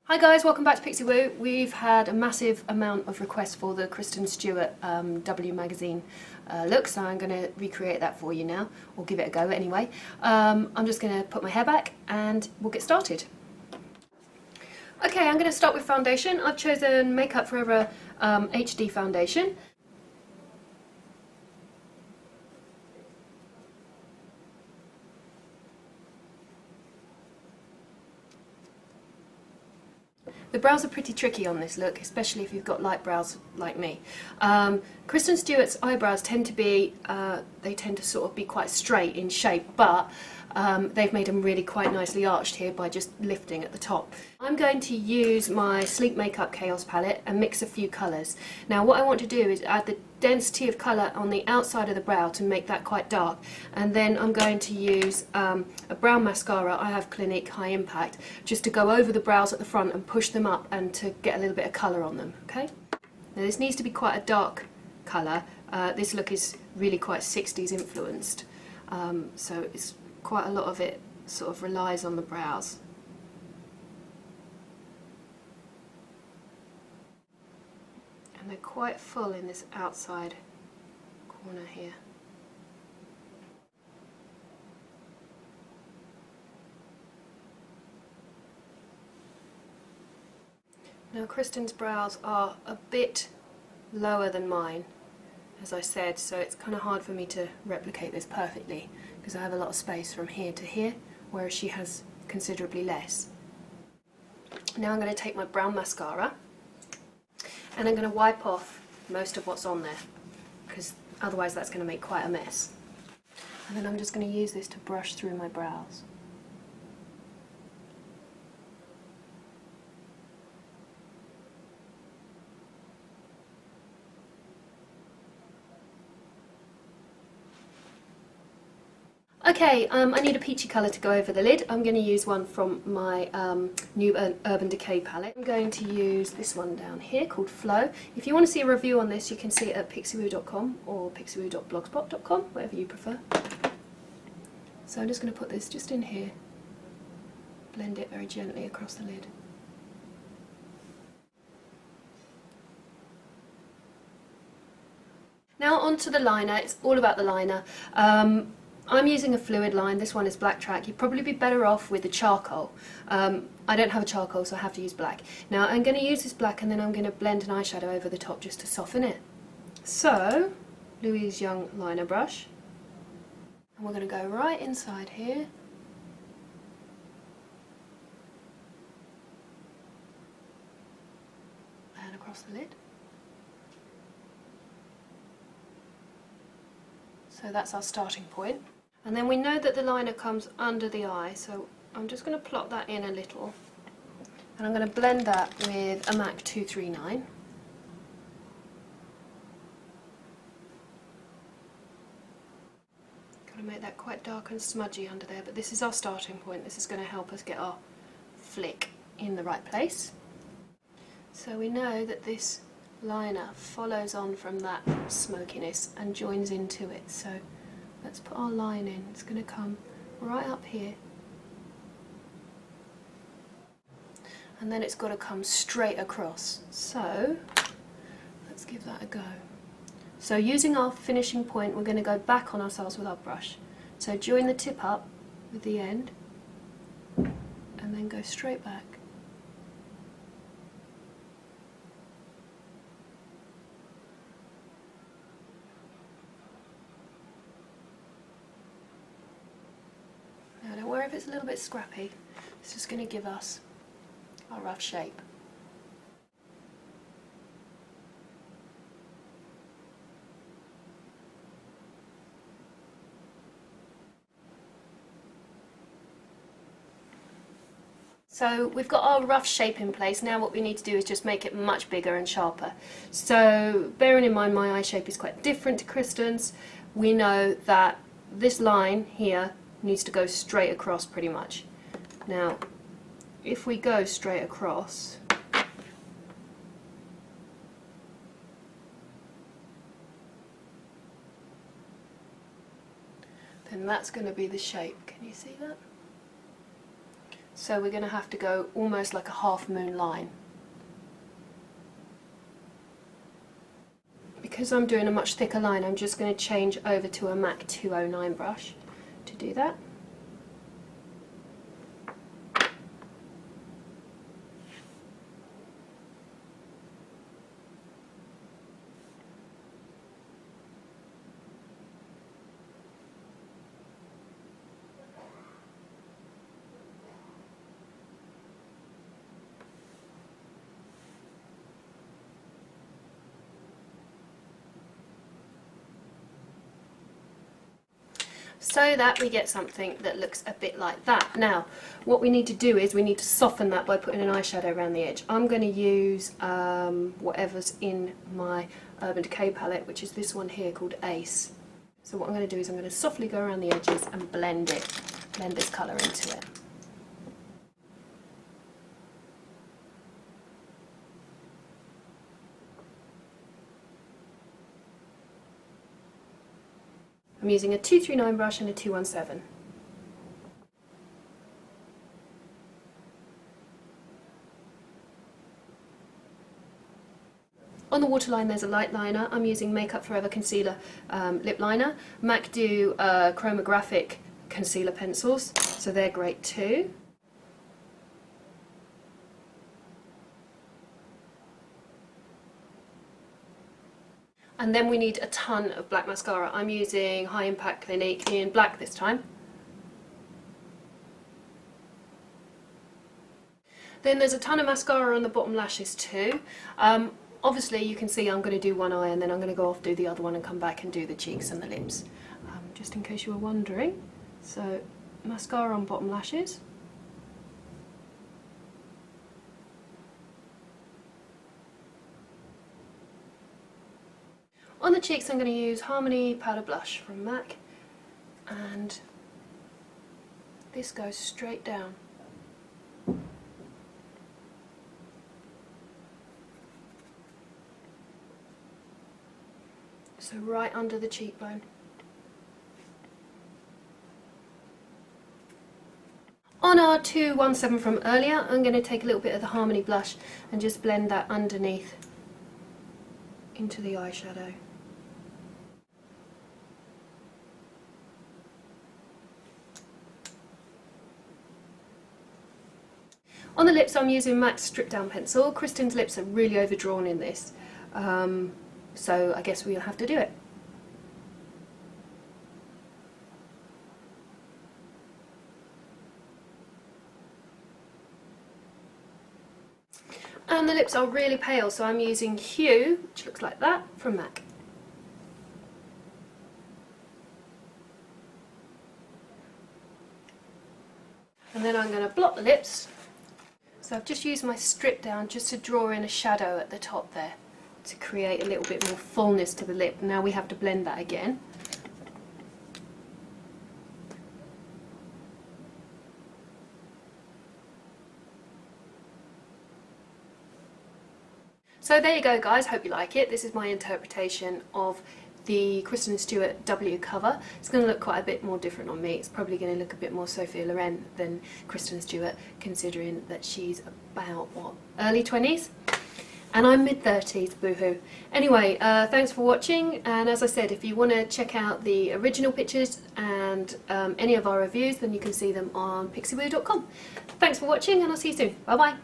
Hi guys, welcome back to Pixie Woo. We've had a massive amount of requests for the Kristen Stewart W Magazine look, so I'm going to recreate that for you now, or give it a go anyway. I'm just going to put my hair back and we'll get started. Okay, I'm going to start with foundation. I've chosen Makeup Forever HD foundation. The brows are pretty tricky on this look, especially if you've got light brows like me. Kristen Stewart's eyebrows tend to be, they tend to sort of be quite straight in shape, but they've made them really quite nicely arched here by just lifting at the top. I'm going to use my Sleek Makeup Chaos palette and mix a few colours. Now what I want to do is add the density of colour on the outside of the brow to make that quite dark, and then I'm going to use a brown mascara. I have Clinique High Impact, just to go over the brows at the front and push them up and to get a little bit of colour on them. Okay. Now this needs to be quite a dark colour. This look is really quite 60s influenced, so it's quite a lot of it sort of relies on the brows. And they're quite full in this outside corner here. Now Kristen's brows are a bit lower than mine, as I said, so it's kind of hard for me to replicate this perfectly because I have a lot of space from here to here, whereas she has considerably less. Now I'm going to take my brown mascara and I'm going to wipe off most of what's on there, because otherwise that's going to make quite a mess. And then I'm just going to use this to brush through my brows. Okay, I need a peachy colour to go over the lid. I'm going to use one from my new Urban Decay palette. I'm going to use this one down here called Flow. If you want to see a review on this, you can see it at pixiewoo.com or pixiewoo.blogspot.com, whatever you prefer. So I'm just going to put this just in here, blend it very gently across the lid. Now onto the liner. It's all about the liner. I'm using a fluid line. This one is Black Track. You'd probably be better off with the charcoal. I don't have a charcoal, so I have to use black. Now I'm going to use this black and then I'm going to blend an eyeshadow over the top just to soften it. So, Louise Young liner brush. And we're going to go right inside here. And across the lid. So that's our starting point. And then we know that the liner comes under the eye, so I'm just going to plot that in a little. And I'm going to blend that with a MAC 239. Got to make that quite dark and smudgy under there, but this is our starting point. This is going to help us get our flick in the right place. So we know that this liner follows on from that smokiness and joins into it. So let's put our line in. It's going to come right up here, and then it's got to come straight across. So let's give that a go. So using our finishing point, we're going to go back on ourselves with our brush. So join the tip up with the end and then go straight back. Don't worry if it's a little bit scrappy, it's just going to give us a rough shape. So we've got our rough shape in place. Now what we need to do is just make it much bigger and sharper. So bearing in mind my eye shape is quite different to Kristen's, we know that this line here needs to go straight across pretty much. Now if we go straight across, then that's going to be the shape. Can you see that? So we're going to have to go almost like a half moon line. Because I'm doing a much thicker line, I'm just going to change over to a MAC 209 brush to do that. So that we get something that looks a bit like that. Now, what we need to do is we need to soften that by putting an eyeshadow around the edge. I'm going to use whatever's in my Urban Decay palette, which is this one here called Ace. So what I'm going to do is I'm going to softly go around the edges and blend this colour into it. I'm using a 239 brush and a 217. On the waterline there's a light liner. I'm using Makeup Forever Concealer lip liner. MAC do chromographic concealer pencils, so they're great too. And then we need a ton of black mascara. I'm using High Impact Clinique in black this time. Then there's a ton of mascara on the bottom lashes too. Obviously you can see I'm going to do one eye and then I'm going to go off, do the other one and come back and do the cheeks and the lips. Just in case you were wondering. So mascara on bottom lashes. On the cheeks I'm going to use Harmony Powder Blush from MAC, and this goes straight down. So right under the cheekbone. On our 217 from earlier, I'm going to take a little bit of the Harmony blush and just blend that underneath into the eyeshadow. On the lips I'm using MAC's Strip Down Pencil. Kristen's lips are really overdrawn in this, so I guess we'll have to do it. And the lips are really pale, so I'm using Hue, which looks like that, from MAC. And then I'm going to blot the lips. So I've just used my strip down just to draw in a shadow at the top there to create a little bit more fullness to the lip. Now we have to blend that again. So there you go guys, hope you like it. This is my interpretation of the Kristen Stewart W cover. It's going to look quite a bit more different on me. It's probably going to look a bit more Sophia Loren than Kristen Stewart, considering that she's about, what, early 20s? And I'm mid-30s, boohoo. Anyway, thanks for watching, and as I said, if you want to check out the original pictures and any of our reviews, then you can see them on pixiewoo.com. Thanks for watching, and I'll see you soon. Bye bye.